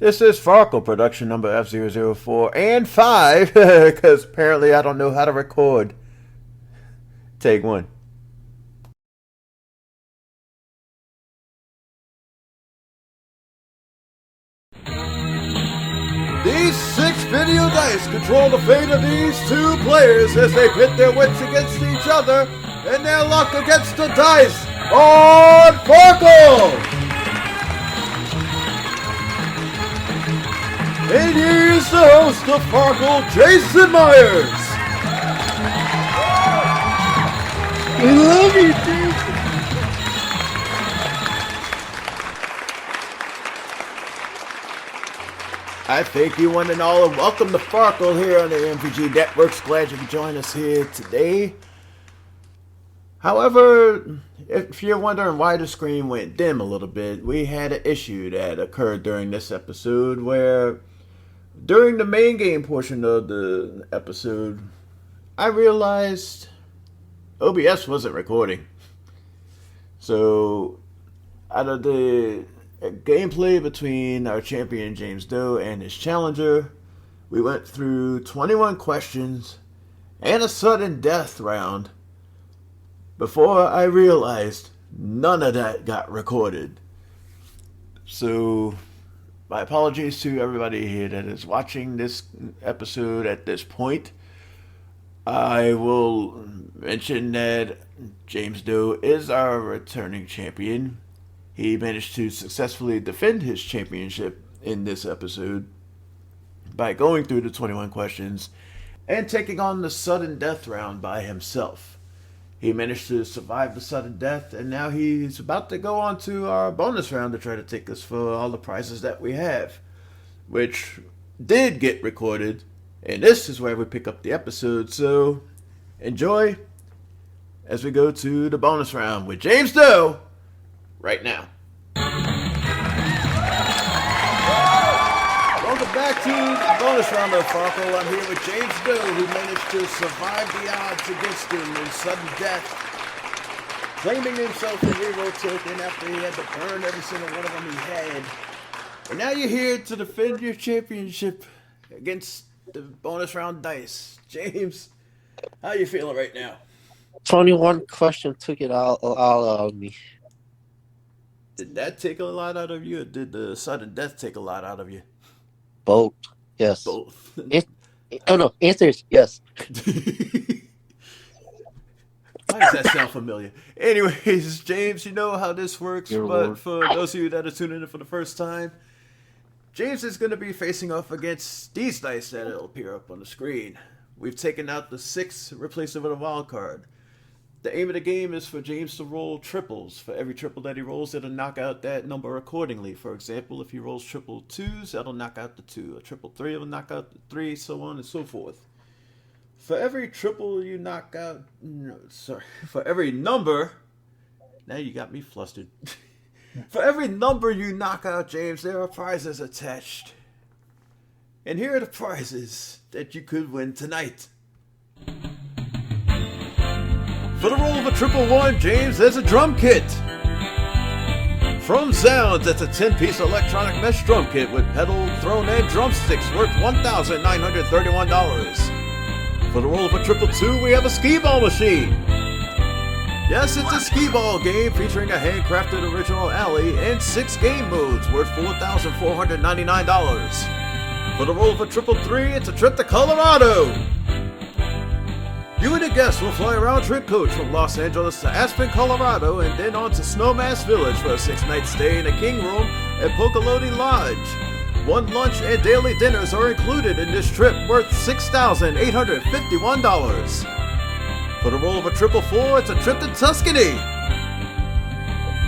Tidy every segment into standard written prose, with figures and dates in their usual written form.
This is Farkle, production number F004 and 5, because apparently I don't know how to record. Take one. These 6 video dice control the fate of these 2 players as they pit their wits against each other and their luck against the dice on Farkle! And here's the host of Farkle, Jason Myers. We love you, Jason. I thank you one and all and welcome to Farkle here on the MPG Networks. Glad you could join us here today. However, if you're wondering why the screen went dim a little bit, we had an issue that occurred during this episode where during the main game portion of the episode, I realized OBS wasn't recording. So, out of the gameplay between our champion James Doe and his challenger, we went through 21 questions and a sudden death round before I realized none of that got recorded. So, my apologies to everybody here that is watching this episode at this point. I will mention that James Doe is our returning champion. He managed to successfully defend his championship in this episode by going through the 21 questions and taking on the sudden death round by himself. He managed to survive the sudden death, and now he's about to go on to our bonus round to try to take us for all the prizes that we have, which did get recorded, and this is where we pick up the episode, so enjoy as we go to the bonus round with James Doe right now. Welcome back to the bonus round of Farkle. I'm here with James Doe, who managed to survive the odds against him in sudden death, claiming himself a hero token after he had to burn every single one of them he had. And now you're here to defend your championship against the bonus round dice. James, how you feeling right now? 21 question took it all out of me. Did that take a lot out of you, or did the sudden death take a lot out of you? Both. Yes. Both. Answer is yes. Why does that sound familiar? Anyways, James, you know how this works, but for those of you that are tuning in for the first time, James is going to be facing off against these dice that will appear up on the screen. We've taken out the 6, replaced it with a wild card. The aim of the game is for James to roll triples. For every triple that he rolls, it'll knock out that number accordingly. For example, if he rolls triple 2s, that'll knock out the 2. A triple 3 will knock out the 3, so on and so forth. For every triple you knock out... For every number... Now you got me flustered. For every number you knock out, James, there are prizes attached. And here are the prizes that you could win tonight. For the roll of a triple 1, James, there's a drum kit. From Sounds, it's a 10-piece electronic mesh drum kit with pedal, throne, and drumsticks worth $1,931. For the roll of a triple 2, we have a skee-ball machine. Yes, it's a skee-ball game featuring a handcrafted original alley and 6 game modes worth $4,499. For the roll of a triple 3, it's a trip to Colorado. You and a guest will fly a round-trip coach from Los Angeles to Aspen, Colorado, and then on to Snowmass Village for a 6-night stay in a king room at Pocolodi Lodge. 1 lunch and daily dinners are included in this trip worth $6,851. For the roll of a triple 4, it's a trip to Tuscany.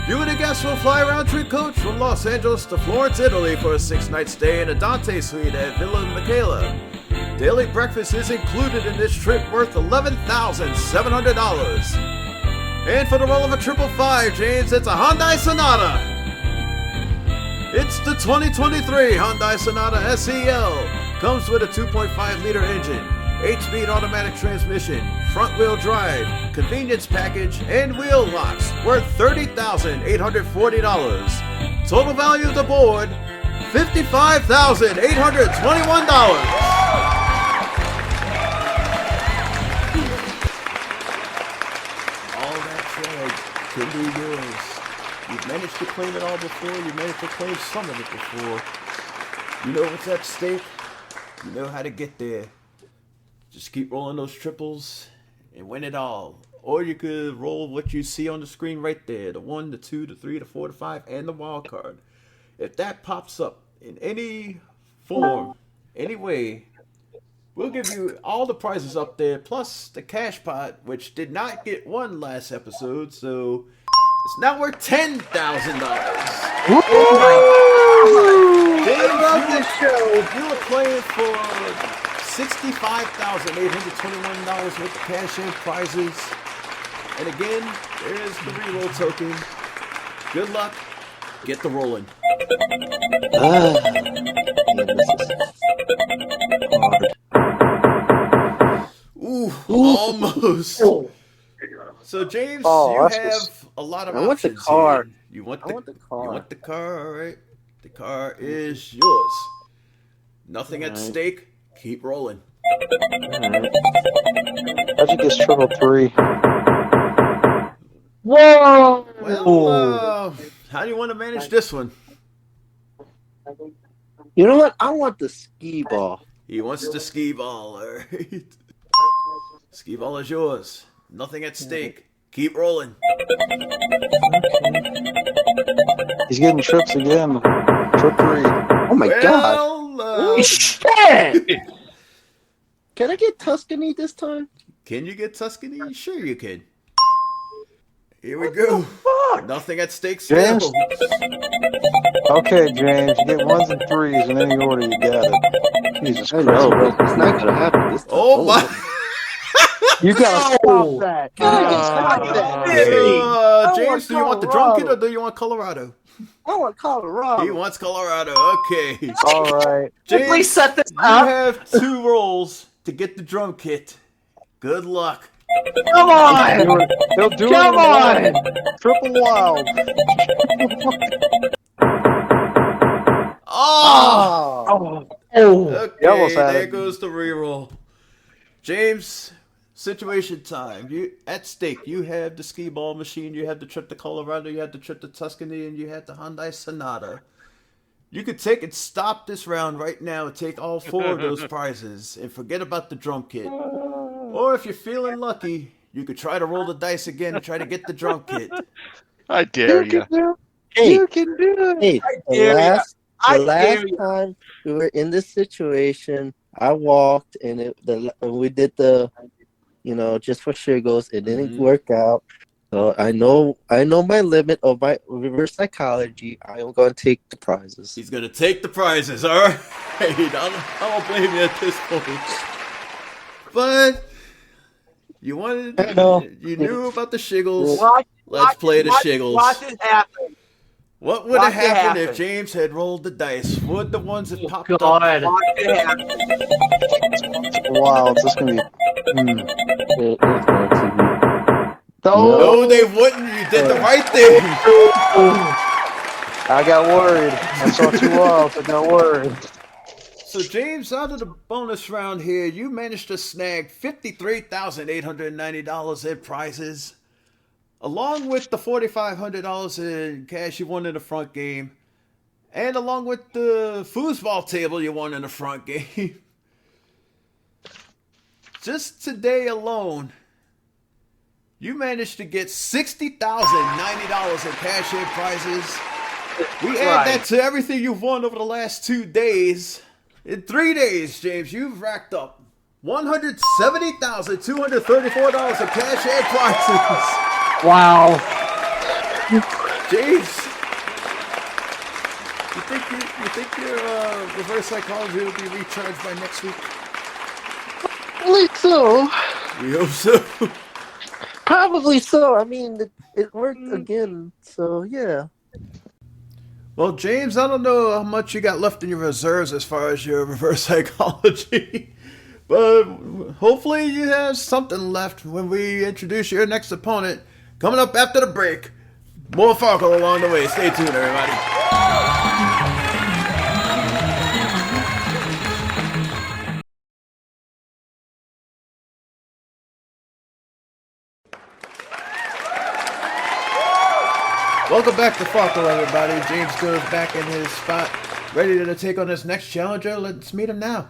You and a guest will fly a round-trip coach from Los Angeles to Florence, Italy for a 6-night stay in a Dante suite at Villa Michela. Daily breakfast is included in this trip worth $11,700. And for the roll of a triple 5, James, it's a Hyundai Sonata. It's the 2023 Hyundai Sonata SEL. Comes with a 2.5-liter engine, 8-speed automatic transmission, front-wheel drive, convenience package, and wheel locks worth $30,840. Total value of the board, $55,821. All that said, could be yours. You've managed to claim it all before. You've managed to claim some of it before. You know what's at stake. You know how to get there. Just keep rolling those triples and win it all. Or you could roll what you see on the screen right there. The 1, the 2, the 3, the 4, the 5, and the wild card. If that pops up in any form, any way, we'll give you all the prizes up there, plus the cash pot, which did not get won last episode, so it's now worth $10,000. You were playing for $65,821 worth of cash and prizes. And again, there's the reroll token. Good luck. Get the rolling. Ooh, almost. So James, you have a lot of options. I want the car. You want the car. You want the car, all right? The car is yours. Nothing at stake. Keep rolling. How'd you get triple 3? Whoa! Well, how do you want to manage this one? You know what? I want the skee ball. He wants the skee ball, all right? Skee ball is yours. Nothing at stake. Keep rolling. He's getting trips again. Trip 3. Oh my god. Shit! Can I get Tuscany this time? Can you get Tuscany? Sure you can. Here we go. Nothing at stake still. James? Okay, James. You get 1s and 3s in any order you got it. Jesus Christ. No, bro. It's not gonna happen this time. Oh my. You gotta stop that. James, do you want the drum kit or do you want Colorado? I want Colorado. He wants Colorado. Okay. All right. James, Please set this you up. have 2 rolls to get the drum kit. Good luck. Come on! He'll do Come it. on! Triple wild. Oh! Okay, You almost had there it. goes the reroll. James, situation time. You at stake. You have the skee ball machine. You have the trip to Colorado. You have the trip to Tuscany, and you have the Hyundai Sonata. You could take and stop this round right now and take all 4 of those prizes and forget about the drum kit. Or if you're feeling lucky, you could try to roll the dice again and try to get the drum kit. I dare you. Hey, You can do it. hey, dare ya. the last time we were in this situation, I walked and we did the, just for shiggles. It didn't work out. So I know my limit of my reverse psychology. I am going to take the prizes. He's going to take the prizes, all right? I don't blame you at this point. But you knew about the shiggles. Let's play the shiggles. Watch it happen. What would have Watch it happened if happen. James had rolled the dice? Would the ones that popped God. up? Watch it happen. Wow, it's just gonna be. It's going to No, they wouldn't. You did the right thing. I got worried. I saw 2 wilds. I got worried. So, James, out of the bonus round here, you managed to snag $53,890 in prizes, along with the $4,500 in cash you won in the front game, and along with the foosball table you won in the front game. Just today alone, you managed to get $60,090 in cash in prizes. We add that to everything you've won over the last 2 days. In 3 days, James, you've racked up $170,234 in cash and prizes. Wow. James, you think your reverse psychology will be recharged by next week? Probably so. We hope so. Probably so. I mean, it worked again. So, yeah. Well, James, I don't know how much you got left in your reserves as far as your reverse psychology, but hopefully you have something left when we introduce your next opponent. Coming up after the break, more Farkle along the way. Stay tuned, everybody. Welcome back to Farkle, everybody. James Doe's back in his spot, ready to take on his next challenger. Let's meet him now.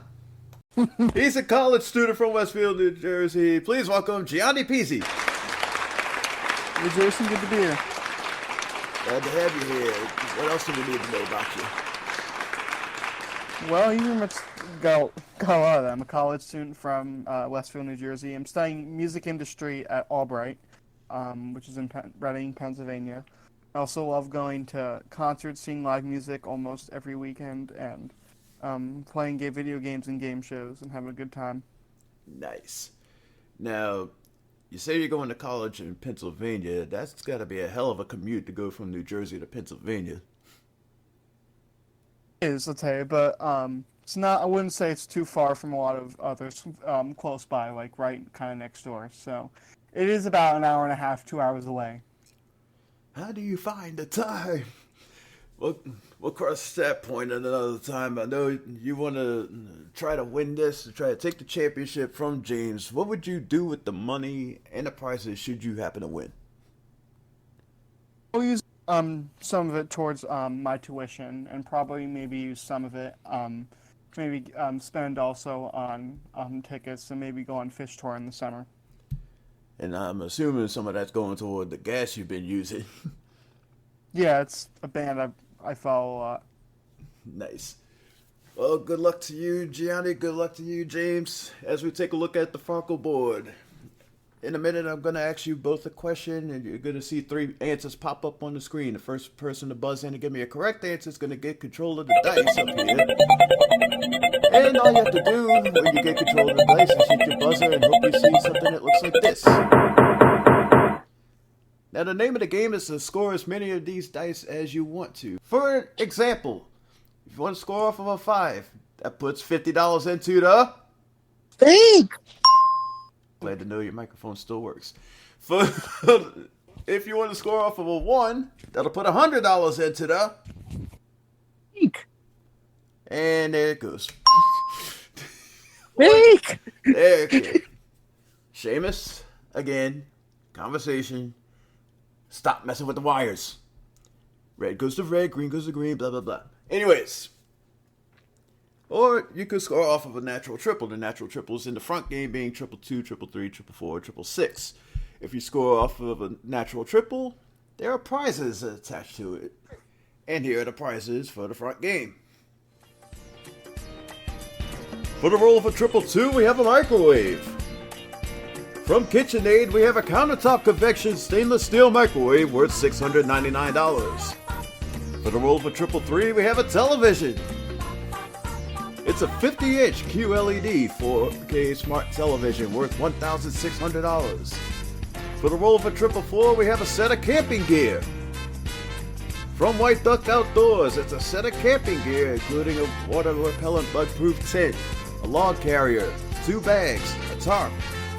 He's a college student from Westfield, New Jersey. Please welcome Gianni Pizzi. Hey, Jason, good to be here. Glad to have you here. What else do we need to know about you? Well, you pretty much got a lot of that. I'm a college student from Westfield, New Jersey. I'm studying music industry at Albright, which is in Reading, Pennsylvania. I also love going to concerts, seeing live music almost every weekend, and playing video games and game shows and having a good time. Nice. Now, you say you're going to college in Pennsylvania. That's got to be a hell of a commute to go from New Jersey to Pennsylvania. It is, I'll tell you, but it's not. I wouldn't say it's too far from a lot of others close by, like right kind of next door. So it is about an hour and a half, 2 hours away. How do you find the time? We'll cross that point at another time. I know you want to try to win this, try to take the championship from James. What would you do with the money and the prizes should you happen to win? I'll use some of it towards my tuition, and probably maybe use some of it spend also on tickets, and maybe go on fish tour in the summer. And I'm assuming some of that's going toward the gas you've been using. Yeah, it's a band I follow a lot. Nice. Well, good luck to you, Gianni. Good luck to you, James, as we take a look at the Farkle board. In a minute, I'm going to ask you both a question, and you're going to see 3 answers pop up on the screen. The first person to buzz in and give me a correct answer is going to get control of the dice up here. And all you have to do when you get control of the dice is hit your buzzer and hope you see something that looks like this. Now, the name of the game is to score as many of these dice as you want to. For example, if you want to score off of a 5, that puts $50 into the... Think! Glad to know your microphone still works. If you want to score off of a 1, that'll put $100 into the... Think! And there it goes. Think! There it goes. Seamus, again, conversation. Stop messing with the wires. Red goes to red, green goes to green, blah, blah, blah. Anyways. Or you could score off of a natural triple. The natural triples in the front game being triple 2, triple 3, triple 4, triple 6. If you score off of a natural triple, there are prizes attached to it. And here are the prizes for the front game. For the roll of a triple 2, we have a microwave. From KitchenAid, we have a countertop convection stainless steel microwave worth $699. For the roll of a triple 3, we have a television. It's a 50-inch QLED 4K smart television worth $1,600. For the roll of a triple 4, we have a set of camping gear. From White Duck Outdoors, it's a set of camping gear including a water repellent bug-proof tent, a log carrier, 2 bags, a tarp,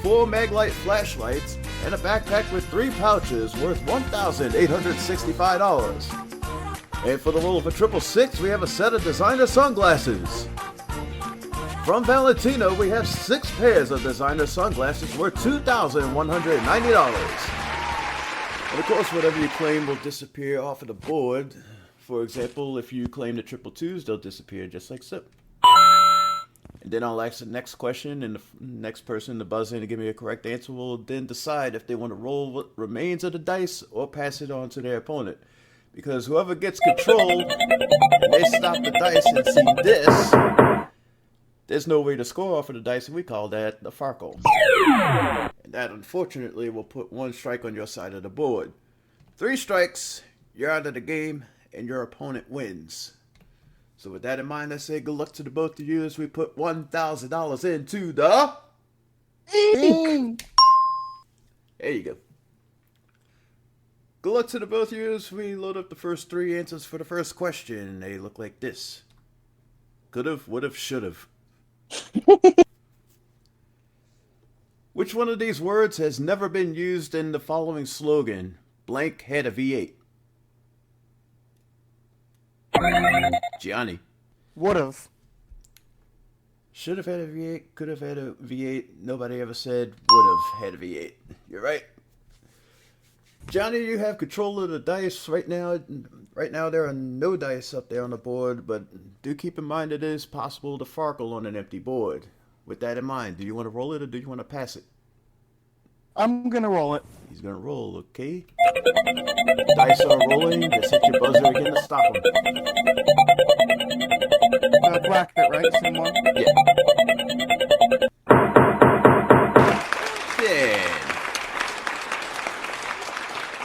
4 Maglite flashlights, and a backpack with 3 pouches worth $1,865. And for the roll of a triple 6, we have a set of designer sunglasses. From Valentino, we have 6 pairs of designer sunglasses worth $2,190. And of course, whatever you claim will disappear off of the board. For example, if you claim the triple 2s, they'll disappear just like so. And then I'll ask the next question, and the next person to buzz in to give me a correct answer will then decide if they want to roll what remains of the dice or pass it on to their opponent. Because whoever gets control, and they stop the dice and see this, there's no way to score off of the dice, and we call that the Farkle. And that, unfortunately, will put 1 strike on your side of the board. 3 strikes, you're out of the game, and your opponent wins. So with that in mind, I say good luck to the both of you as we put $1,000 into the... There you go. Good luck to the both of you as we load up the first 3 answers for the first question. They look like this. Could've, would've, should've. Which one of these words has never been used in the following slogan? Blank had a V8. Gianni. Would've. Should have had a V8, could have had a V8. Nobody ever said would have had a V8. You're right. Johnny, you have control of the dice right now. Right now, there are no dice up there on the board, but do keep in mind it is possible to Farkle on an empty board. With that in mind, do you want to roll it or do you want to pass it? I'm gonna roll it. He's gonna roll, okay? Dice are rolling. Just hit your buzzer again to stop them. Bracket, right? Same one. Yeah. Then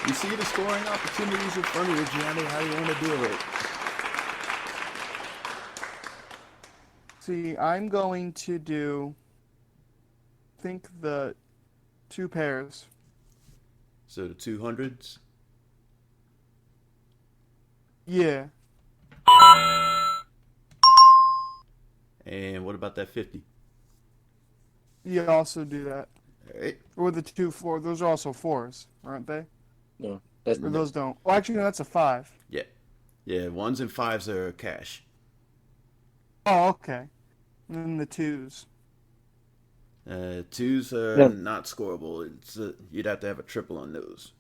you see the scoring opportunities in front of you, Gianni. How do you want to do it? See, I'm going to do, I think, the 2 pairs. So the 200s. Yeah. And what about that 50? You also do that. All right. Or the 2 4. Those are also 4s, aren't they? No, that's Or those don't. Well, actually, no, that's a 5. Yeah. Yeah, 1s and 5s are cash. Oh, okay. And then the 2s. 2s are not scoreable. It's you'd have to have a triple on those.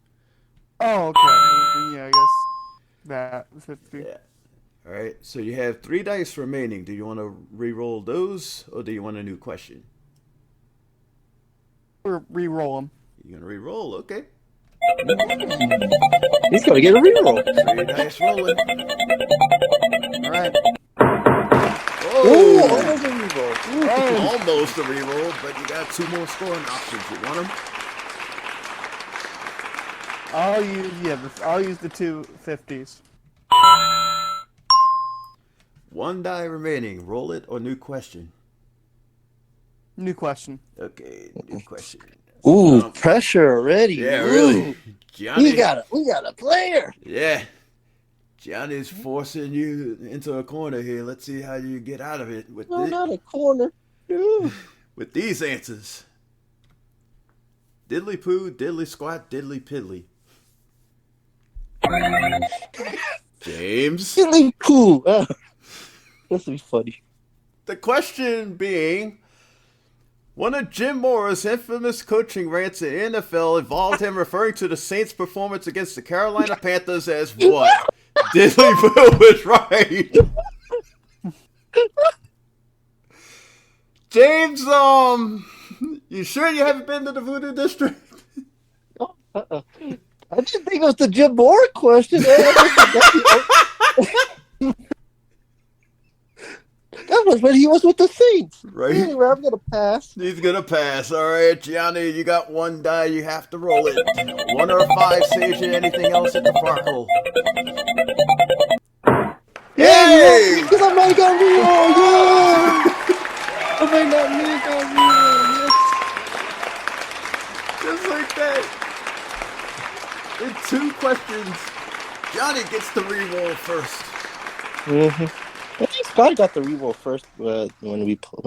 Oh, okay. Yeah, I guess that 50. Yeah. All right. So you have 3 dice remaining. Do you want to re-roll those, or do you want a new question? Or re-roll them. You're gonna re-roll, okay? He's gonna get a reroll. 3 dice rolling. All right. Ooh, Oh, almost a reroll. almost a re-roll, but you got 2 more scoring options. You want them? I'll use the 2 50s. 1 die remaining. Roll it or new question. New question. Okay, new question. Ooh, pressure already. Yeah, Ooh. really. Gianni. We got a player. Yeah. Gianni's forcing you into a corner here. Let's see how you get out of it with No, this. not a corner. Ooh. With these answers. Diddly poo, diddly squat, diddly piddly. James. Really cool. This will be funny. The question being, one of Jim Mora's infamous coaching rants in NFL involved him referring to the Saints' performance against the Carolina Panthers as what? Diddly poo was right. James, you sure you haven't been to the Voodoo District? Oh, I didn't think it was the Jim Moore question. That was when he was with the Saints. Right. Anyway, I'm gonna pass. He's gonna pass. All right, Gianni, you got 1 die. You have to roll it. 1 or a 5 saves you. Anything else at the Farkle? Yay! Because I might got reroll. Yeah. I might not make a reroll. Just like that. In 2 questions, Johnny gets to re-roll first. Mm-hmm. I think Scott got the reroll first when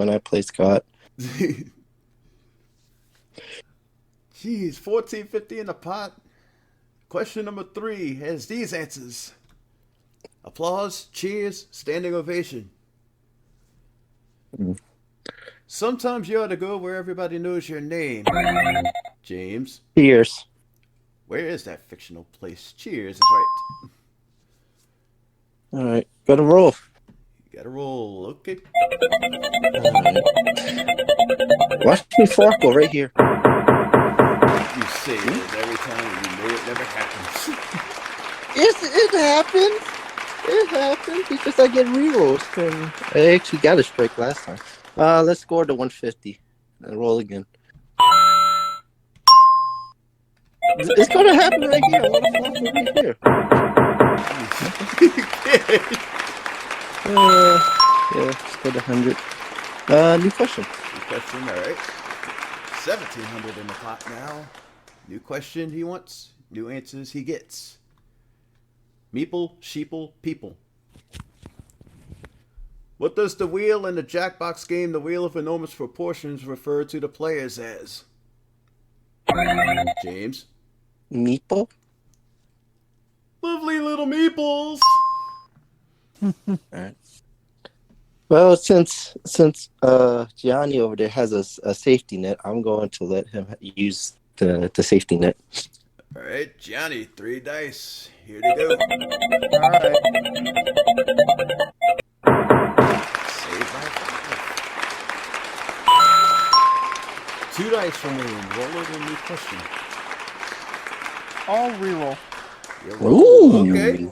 I played Scott. Jeez, 1450 in the pot. Question number 3 has these answers. Applause, cheers, standing ovation. Mm. Sometimes you ought to go where everybody knows your name. James. Cheers. Where is that fictional place? Cheers is right. All right, gotta roll. You gotta roll. Okay. Watch me Farkle right here. You say it every time and you know it never happens. It happened. It happened because I get rerolls. And I actually got a strike last time. Let's score to 150 and roll again. It's gonna happen right here. I'm gonna Farkle right here. Yeah, let's go to 100. New question. New question, all right. 1,700 in the pot now. New question he wants. New answers he gets. Meeple, sheeple, people. What does the wheel in the Jackbox game, the Wheel of Enormous Proportions, refer to the players as? James. Meeple? Lovely little meeples. Alright. Well, since Gianni over there has a safety net, I'm going to let him use the safety net. All right, Johnny, 3 dice. Here they go. All right. Saved by 5. 2 dice remain. Roll it a new question. I'll reroll. You roll. Okay.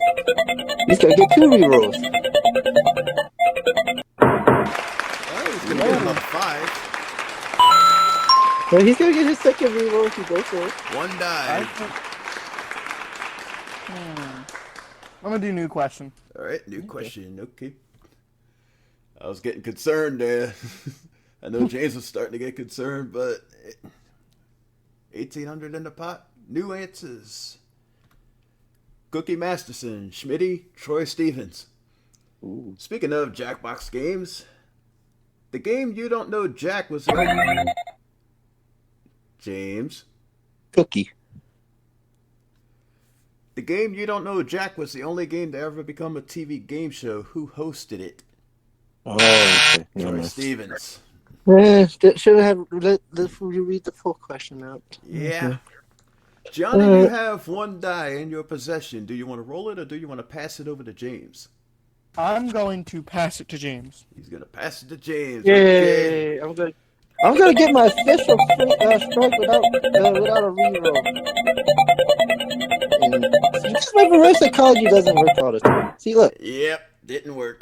He's gonna get 2 rerolls. Oh, he's gonna get another 5. Well, he's gonna get his second reroll if he goes for it. 1 die. I'm gonna do new question. All right, new question. Okay. I was getting concerned there. I know James was starting to get concerned, but 1800 in the pot. New answers. Cookie Masterson, Schmitty, Troy Stevens. Ooh. Speaking of Jackbox games, the game you don't know Jack was James. Cookie. The game you don't know Jack was the only game to ever become a TV game show. Who hosted it? Oh, okay. Troy Stevens. Should have let you read the full question out. Yeah. Okay. Johnny, you have 1 die in your possession. Do you want to roll it or do you want to pass it over to James? I'm going to pass it to James. He's going to pass it to James. Yay! Okay. I'm gonna get my official strike without a reroll. And see, my reverse psychology doesn't work all the time. See, look, Yep, didn't work.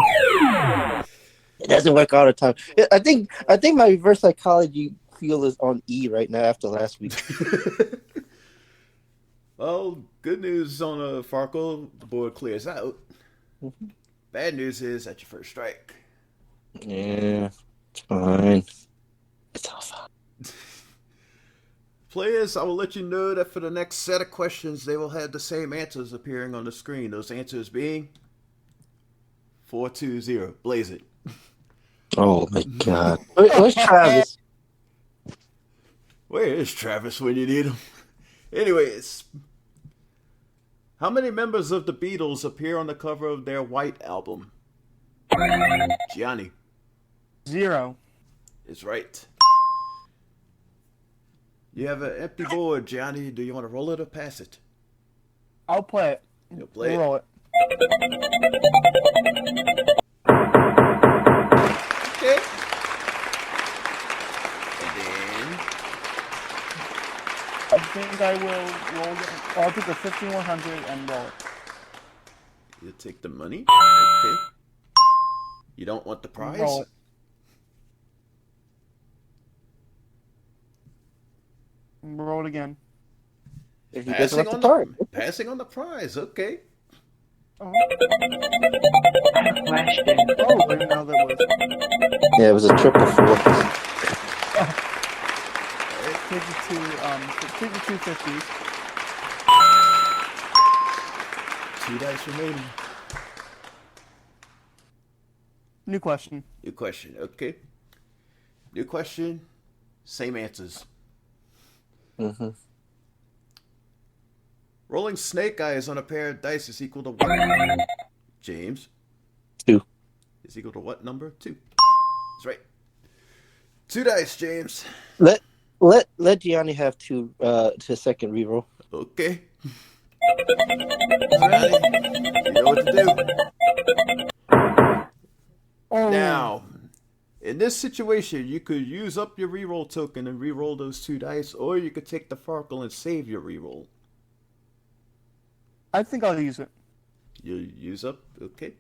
it doesn't work all the time. I think my reverse psychology feel is on E right now after last week. Well, good news on Farkle, the board clears out. Bad news is that's your first strike. Yeah, it's fine. It's all fine. Players, I will let you know that for the next set of questions, they will have the same answers appearing on the screen. Those answers being 420. Blaze it. Oh my god. Where's Travis? Where is Travis when you need him? Anyways, how many members of the Beatles appear on the cover of their White album? Gianni 0. is right. You have an empty board, Gianni. Do you want to roll it or pass it? I'll play it. You'll play Roll it. Okay. And then I think I will roll it. I'll take the 15100 and roll it. you'll take the money. Okay. You don't want the prize? Roll it. Roll it again. If he doesn't Passing want on the card. passing on the prize. Okay. Oh, Question. I didn't know that was. Yeah, it was a triple 4. Take the take the 250s. 2 dice remaining. New question. New question. Okay. New question. Same answers. Mm-hmm. Rolling snake eyes on a pair of dice is equal to what? James? 2. Is equal to what number? 2. That's right. 2 dice, James. Let Gianni have to second reroll. Okay. Johnny, you know what to do. Oh. Now, in this situation, you could use up your reroll token and reroll those 2 dice, or you could take the Farkle and save your reroll. I think I'll use it. You use up, okay.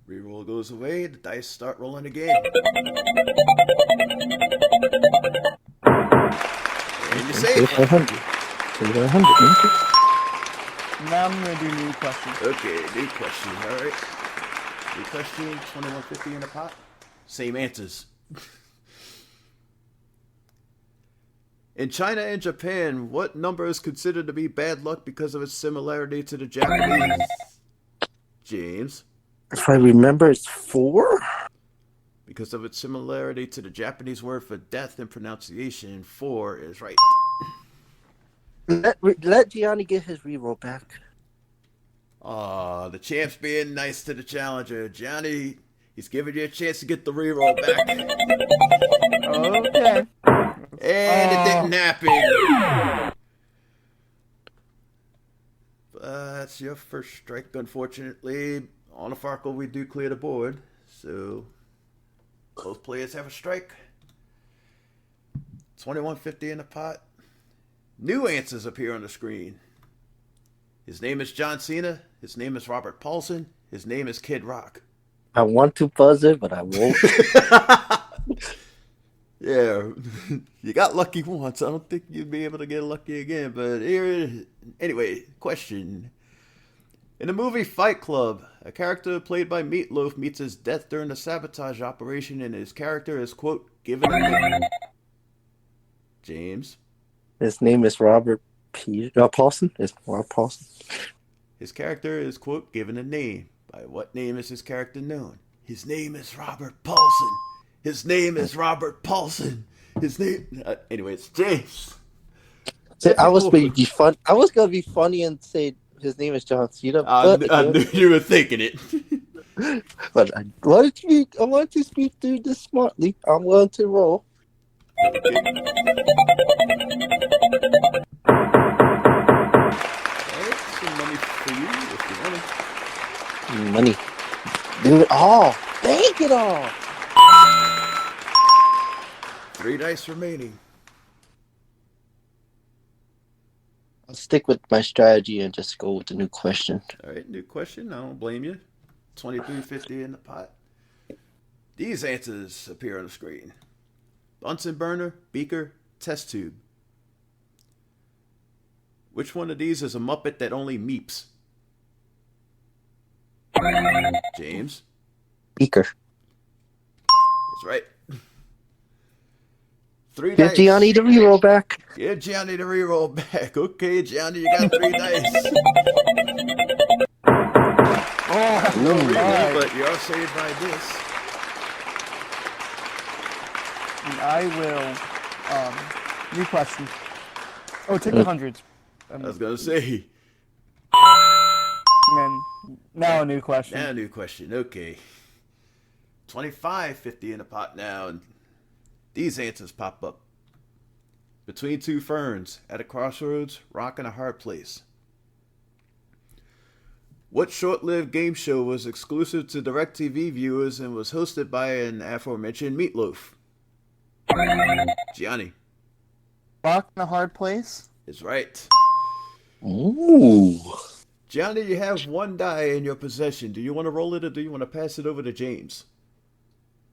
Reroll goes away, the dice start rolling again. And you save. 100. 100. Now I'm gonna do new question. Okay, new question, alright. New question, 2150 in the pot. Same answers. In China and Japan, what number is considered to be bad luck because of its similarity to the Japanese? James? If I remember, it's 4? Because of its similarity to the Japanese word for death in pronunciation, 4 is right. Let Gianni get his reroll back. Aw, the champ's being nice to the challenger. Johnny, he's giving you a chance to get the reroll back. Okay. And it didn't happen. that's your first strike, unfortunately. On a Farkle, we do clear the board. So both players have a strike. 2150 in the pot. New answers appear on the screen. His name is John Cena. His name is Robert Paulson. His name is Kid Rock. I want to buzz it, but I won't. Yeah, you got lucky once. I don't think you'd be able to get lucky again. But anyway, question. In the movie Fight Club, a character played by Meatloaf meets his death during a sabotage operation, and his character is, quote, given a name. James. His name is Robert Paulson. It's Robert Paulson. His character is, quote, given a name. By what name is his character known? His name is Robert Paulson. His name is Robert Paulson. His name. Anyways, James. So I was gonna be fun. I was gonna be funny and say his name is John Cena. I knew you were thinking it. But I wanted to speak through this smartly. I'm willing to roll. Okay. Alright, some money for you if you want it. Money. Do it all. Take it all. 3 dice remaining. I'll stick with my strategy and just go with the new question. All right, new question. I don't blame you. 2350 in the pot. These answers appear on the screen. Bunsen burner, beaker, test tube. Which one of these is a Muppet that only meeps? James? Beaker. That's right. 3 Give dice. Gianni the reroll back. Give Gianni the reroll back. Okay, Gianni, you got 3 dice. No reroll, but you are saved by this. And I will, new question. Oh, take the hundreds. I was going to say. And then, now a new question. Now a new question. Okay. 2550 in the pot now. And these answers pop up. Between two ferns, at a crossroads, rock and a hard place. What short-lived game show was exclusive to DirecTV viewers and was hosted by an aforementioned Meatloaf? Gianni. Rock in a hard place? Is right. Ooh. Gianni, you have 1 die in your possession. Do you want to roll it or do you want to pass it over to James?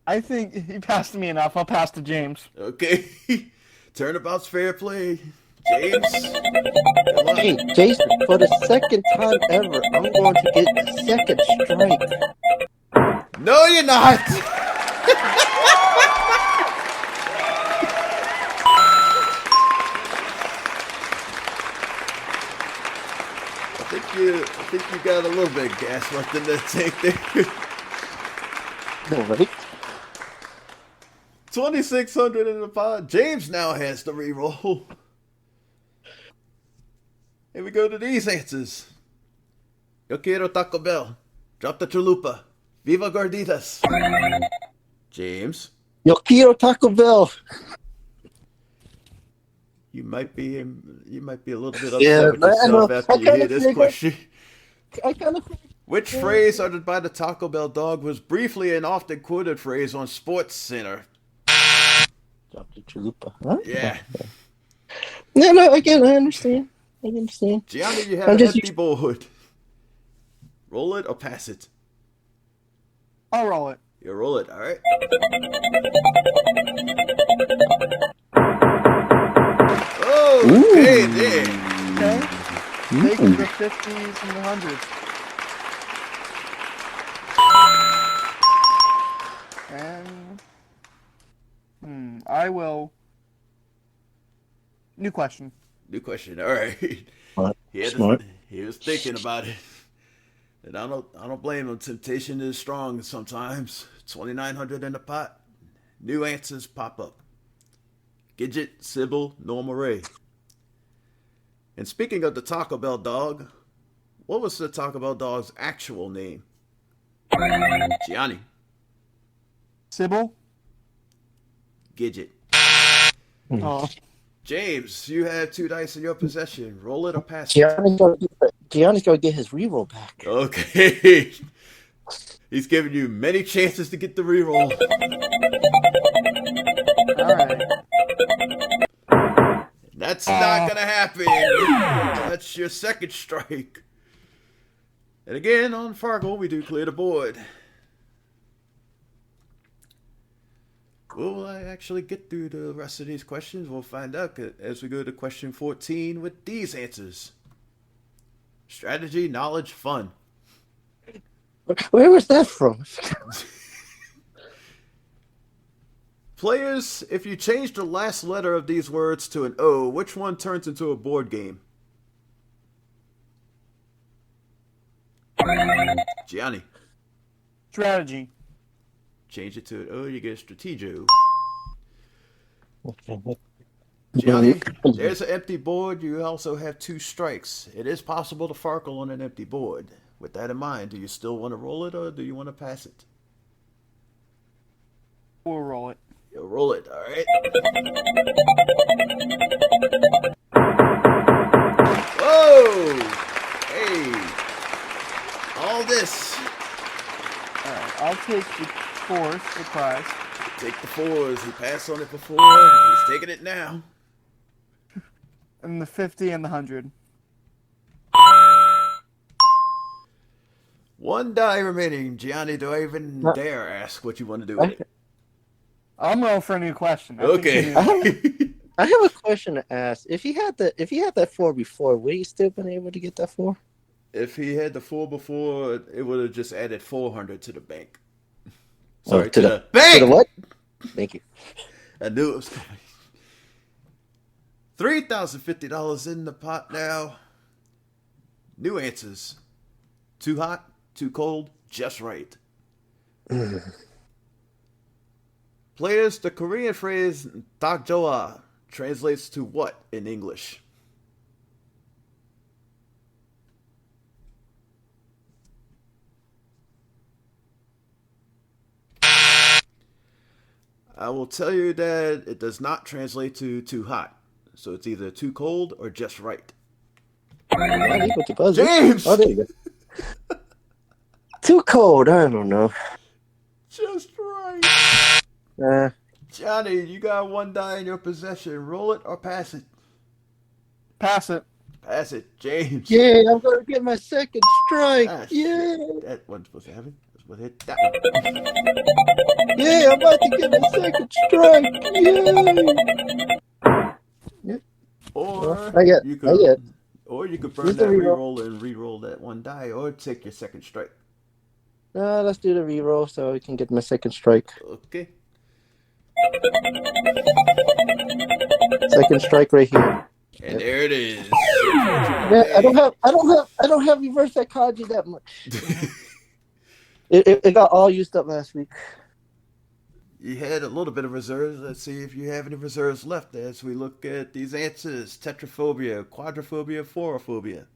I think he passed me enough. I'll pass to James. Okay. Turnabout's fair play. James. Hey, Jason, for the second time ever, I'm going to get a second strike. No, you're not. I think you got a little bit of gas left in the tank there. No, right? 2,600 in the pot. James now has the reroll. Here we go to these answers. Yo quiero Taco Bell. Drop the chalupa. Viva Gorditas. James. Yo quiero Taco Bell. You might be a little bit upset with yourself after you hear this question. Which phrase uttered by the Taco Bell dog was briefly and often quoted phrase on Sports Center? Drop the chalupa. Huh? Yeah. No, again, I understand. Gianni, you have an empty board. Roll it or pass it? I'll roll it. You roll it, all right? Oh, okay, there. Okay? Taking the 50s and the 100s. And I will. New question. New question. All right. Smart. He was thinking about it, and I don't blame him. Temptation is strong sometimes. 2,900 in the pot. New answers pop up. Gidget, Sybil, Norma Ray. And speaking of the Taco Bell dog, what was the Taco Bell dog's actual name? Gianni. Sybil? Gidget. Oh. James, you have 2 dice in your possession. Roll it or pass it. Gianni's gonna get his reroll back. Okay. He's giving you many chances to get the reroll. All right. That's not gonna happen. That's your second strike. And again, on Farkle, we do clear the board. Will I actually get through the rest of these questions? We'll find out as we go to question 14 with these answers. Strategy, knowledge, fun. Where was that from? Players, if you change the last letter of these words to an O, which one turns into a board game? Gianni. Strategy. Change it to an O, you get Stratego. Okay. Gianni, there's an empty board. You also have 2 strikes. It is possible to Farkle on an empty board. With that in mind, do you still want to roll it or do you want to pass it? We'll roll it. You'll roll it, all right? Whoa! Hey! All this. All right. I'll take the 4th, the prize. Take the 4s. He passed on it before. He's taking it now. And the 50 and the 100. 1 die remaining. Gianni, do I even dare ask what you want to do with it? I'm rolling for a new question. Okay. I have a question to ask. If he had that 4 before, would he still been able to get that 4? If he had the 4 before, it would have just added 400 to the bank. Sorry, to the bank! To the what? Thank you. I knew it was coming. $3,050 in the pot now. New answers. Too hot, too cold, just right. Players, the Korean phrase "딱 좋아" translates to what in English? I will tell you that it does not translate to too hot. So it's either too cold or just right. James! Oh, there you go. Too cold. I don't know. Just right. Johnny, you got 1 die in your possession. Roll it or pass it? Pass it. Pass it, James. Yeah, I'm going to get my second strike. Yeah. That wasn't supposed to happen. That's what hit that one. Yeah, I'm about to get my second strike. Yay. Or you could burn that reroll and reroll that 1 die, or take your second strike. Let's do the reroll so I can get my second strike. Okay. Second strike right here. And there it is. Yeah, I don't have reverse psychology that much. It got all used up last week. You had a little bit of reserves. Let's see if you have any reserves left as we look at these answers. Tetraphobia, quadrophobia, phorophobia.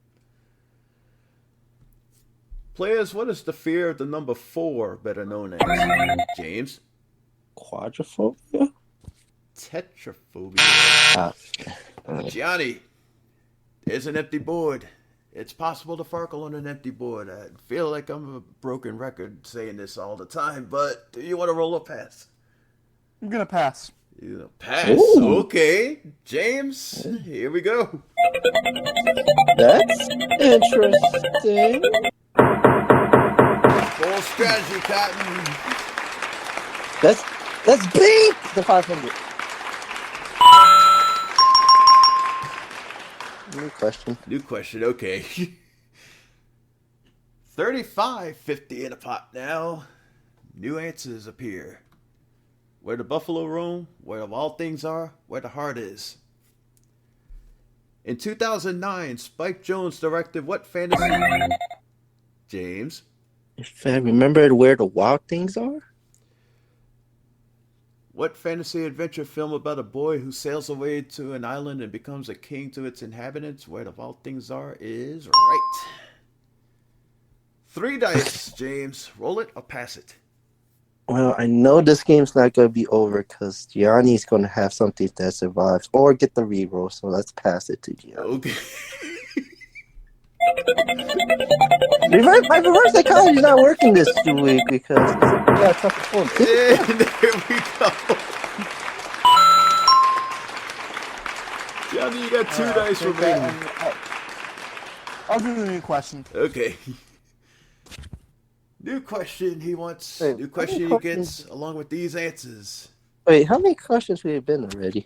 Players, what is the fear of the number 4 better known as? James? Quadrophobia? Tetraphobia. Gianni, there's an empty board. It's possible to Farkle on an empty board. I feel like I'm a broken record saying this all the time, but do you want to roll or pass? I'm going to pass. You pass. Ooh. Okay. James, here we go. That's interesting. Full strategy, Cotton. That's big. The 500. New question. Okay. $35.50 in a pot now. New answers appear. Where the buffalo roam, where of all things are, where the heart is. In 2009, Spike Jonze directed what fantasy? James? If I remember where the wild things are? What fantasy adventure film about a boy who sails away to an island and becomes a king to its inhabitants? Where of all things are is right. 3 dice, James. Roll it or pass it? Well, I know this game's not going to be over because Gianni's going to have something that survives or get the reroll, so let's pass it to Gianni. Okay. My reverse psychology is not working this week because we got a tough phone. And there we go. Johnny, you got 2 dice take remaining. that, I'll do the new question. Okay. New question he wants. Wait, New question how he many gets along with these answers. Wait, how many questions we have been already?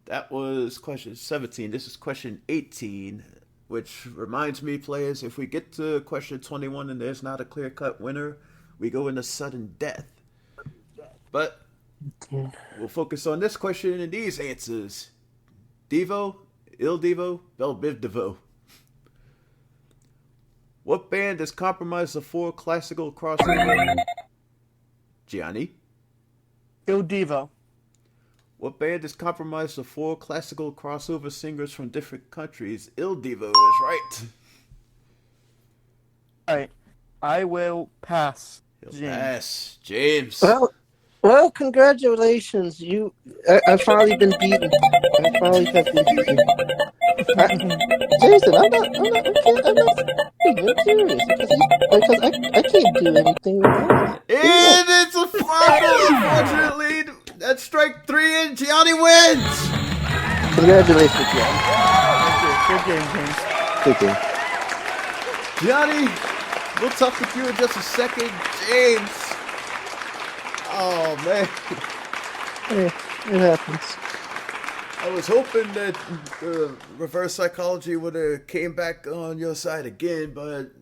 That was question 17. This is question 18, which reminds me, players, if we get to question 21 and there's not a clear-cut winner, we go into sudden death. But we'll focus on this question and these answers. Devo, Il Devo, Bel Biv Devo. What band has compromised the 4 classical crossover? Gianni. Il Divo. What band has compromised the 4 classical crossover singers from different countries? Il Divo is right. Alright. I will pass. He'll James. pass. James. Well, congratulations. I've finally been beaten. I finally have been beaten. Jason, I'm serious. Because I can't do anything without it. And it's a Farkle, unfortunately. That's strike 3 and Gianni wins. Congratulations, John. Good game, James. Good game. Gianni, we'll talk with you in just a second. James. Oh, man. Hey, it happens. I was hoping that reverse psychology would have came back on your side again, but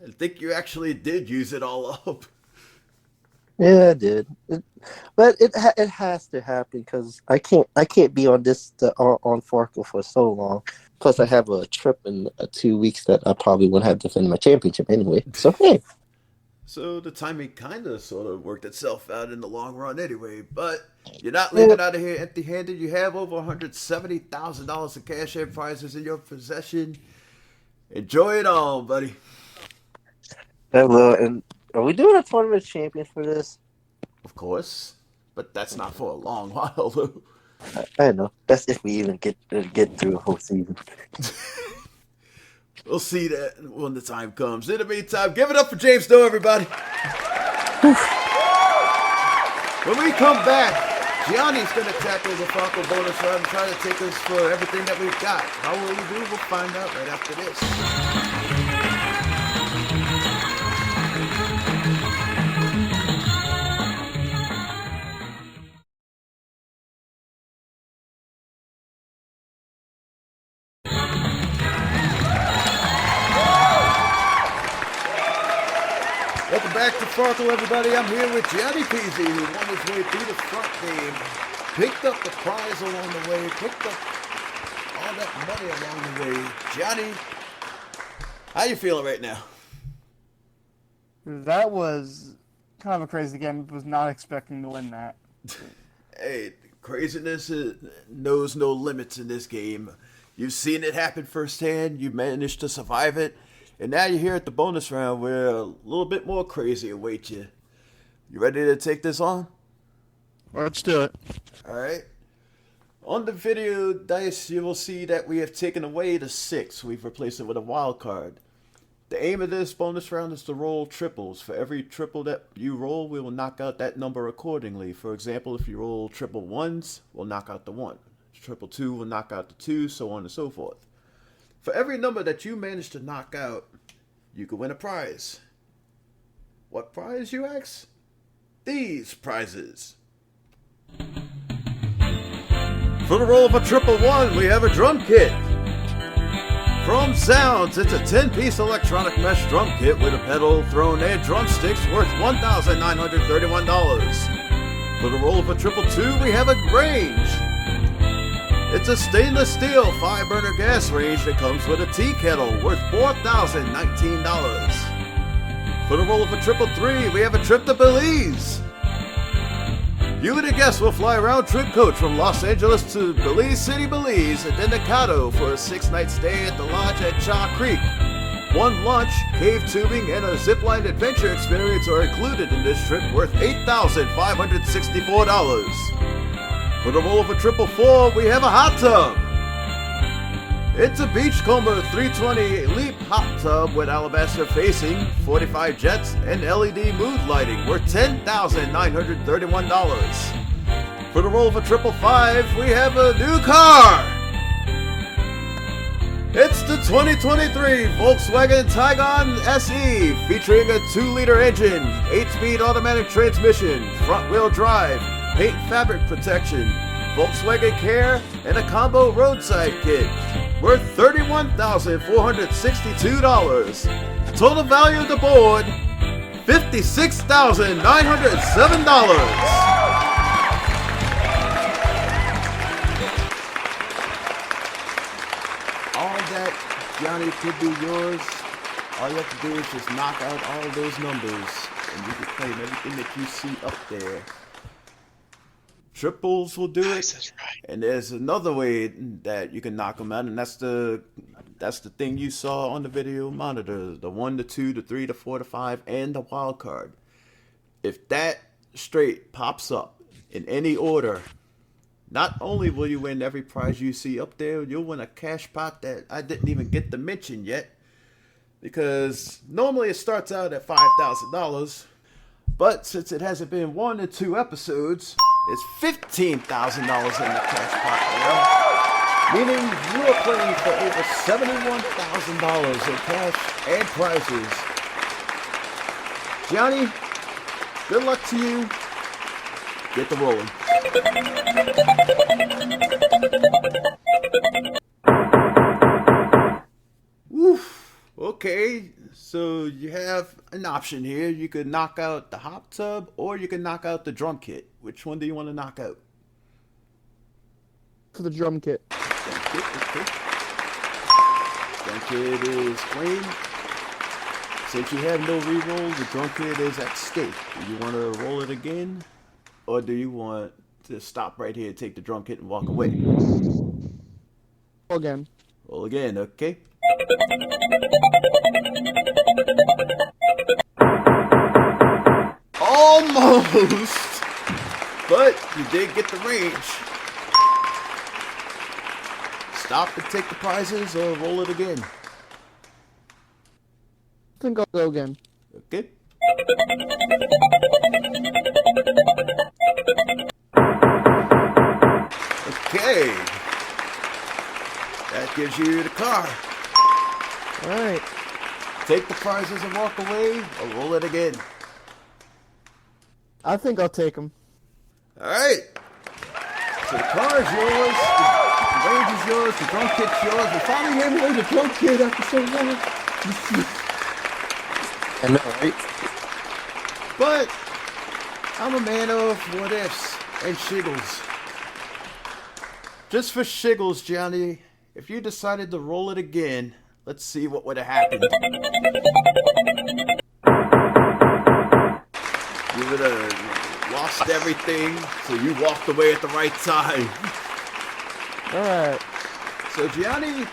I think you actually did use it all up. Yeah, I did. But it has to happen because I can't be on this on Farkle for so long. Plus, I have a trip in 2 weeks that I probably wouldn't have defended my championship anyway. So hey. So the timing kind of sort of worked itself out in the long run anyway. But you're not leaving out of here empty-handed. You have over $170,000 in cash and prizes in your possession. Enjoy it all, buddy. Hello, and are we doing a tournament of champions for this? Of course. But that's not for a long while, though. I know. That's if we even get through a whole season. We'll see that when the time comes. In the meantime, give it up for James Doe, everybody. When we come back, Gianni's going to tackle the Farkle bonus round and try to take us for everything that we've got. How will we do? We'll find out right after this. Welcome back to Farkle, everybody. I'm here with Gianni Peasy, who won his way through the front game, picked up the prize along the way, picked up all that money along the way. Gianni, how you feeling right now? That was kind of a crazy game. I was not expecting to win that. Hey, craziness knows no limits in this game. You've seen it happen firsthand. You managed to survive it. And now you're here at the bonus round where a little bit more crazy awaits you. You ready to take this on? Let's do it. All right. On the video dice, you will see that we have taken away the 6. We've replaced it with a wild card. The aim of this bonus round is to roll triples. For every triple that you roll, we will knock out that number accordingly. For example, if you roll triple 1s, we'll knock out the 1. Triple 2 will knock out the 2, so on and so forth. For every number that you manage to knock out, you could win a prize. What prize, you ask? These prizes. For the roll of a triple 1, we have a drum kit. From Sounds, it's a 10-piece electronic mesh drum kit with a pedal, throne, and drumsticks worth $1,931. For the roll of a triple 2, we have a range. It's a stainless steel 5-burner gas range that comes with a tea kettle worth $4,019. For the roll of a triple 3, we have a trip to Belize. You and a guest will fly a round-trip coach from Los Angeles to Belize City, Belize, and then to Cabo for a 6-night stay at the lodge at Chaa Creek. 1 lunch, cave tubing, and a zipline adventure experience are included in this trip worth $8,564. For the roll of a triple 4, we have a hot tub. It's a Beachcomber 320 Elite hot tub with alabaster facing, 45 jets, and LED mood lighting worth $10,931. For the roll of a 555, we have a new car! It's the 2023 Volkswagen Tiguan SE, featuring a 2-liter engine, 8-speed automatic transmission, front-wheel drive, paint fabric protection, Volkswagen Care, and a combo roadside kit, worth $31,462. Total value of the board, $56,907. All that, Johnny, could be yours. All you have to do is just knock out all of those numbers, and you can claim everything that you see up there. Triples will do it, That's right. and there's another way that you can knock them out, and that's the thing you saw on the video monitor: the 1, the 2, the 3, the 4, the 5, and the wild card. If that straight pops up in any order, not only will you win every prize you see up there, you'll win a cash pot that I didn't even get to mention yet, because normally it starts out at $5,000, but since it hasn't been 1 or 2 episodes, it's $15,000 in the cash pot now, meaning you are playing for over $71,000 in cash and prizes. Johnny, good luck to you. Get the rolling. Woof. Okay, so you have an option here. You could knock out the hot tub, or you can knock out the drum kit. Which one do you want to knock out? For the drum kit. Drum kit, okay. Drum kit is clean. Since you have no reroll, the drum kit is at stake. Do you want to roll it again, or do you want to stop right here, take the drum kit, and walk away? Again. Roll again, okay. Almost! But you did get the range. Stop and take the prizes, or roll it again. I think I'll go again. Okay. Okay. That gives you the car. Alright. Take the prizes and walk away, or roll it again. I think I'll take them. Alright. So the car is yours, the range is yours, the drum kit's yours. We finally gave away the drum kit after so long. I know, right? But I'm a man of what ifs and shiggles. Just for shiggles, Johnny, if you decided to roll it again, let's see what would have happened. You would have lost everything, so you walked away at the right time. Alright. So, Gianni,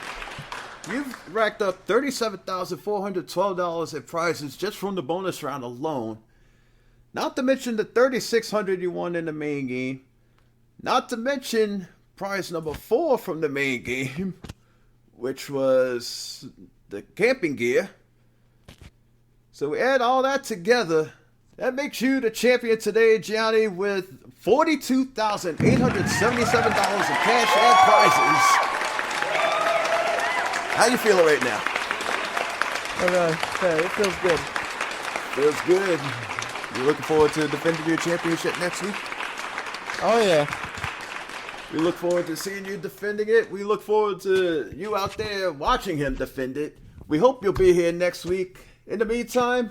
you've racked up $37,412 in prizes just from the bonus round alone. Not to mention the $3,600 you won in the main game. Not to mention prize number 4 from the main game, which was the camping gear. So we add all that together. That makes you the champion today, Gianni, with $42,877 in cash and prizes. How you feeling right now? It feels good. Feels good. You looking forward to defending your championship next week? Oh yeah. We look forward to seeing you defending it. We look forward to you out there watching him defend it. We hope you'll be here next week. In the meantime,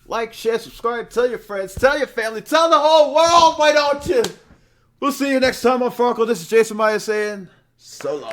like, share, subscribe, tell your friends, tell your family, tell the whole world, why don't you? We'll see you next time on Farkle. This is Jason Meyer saying, so long.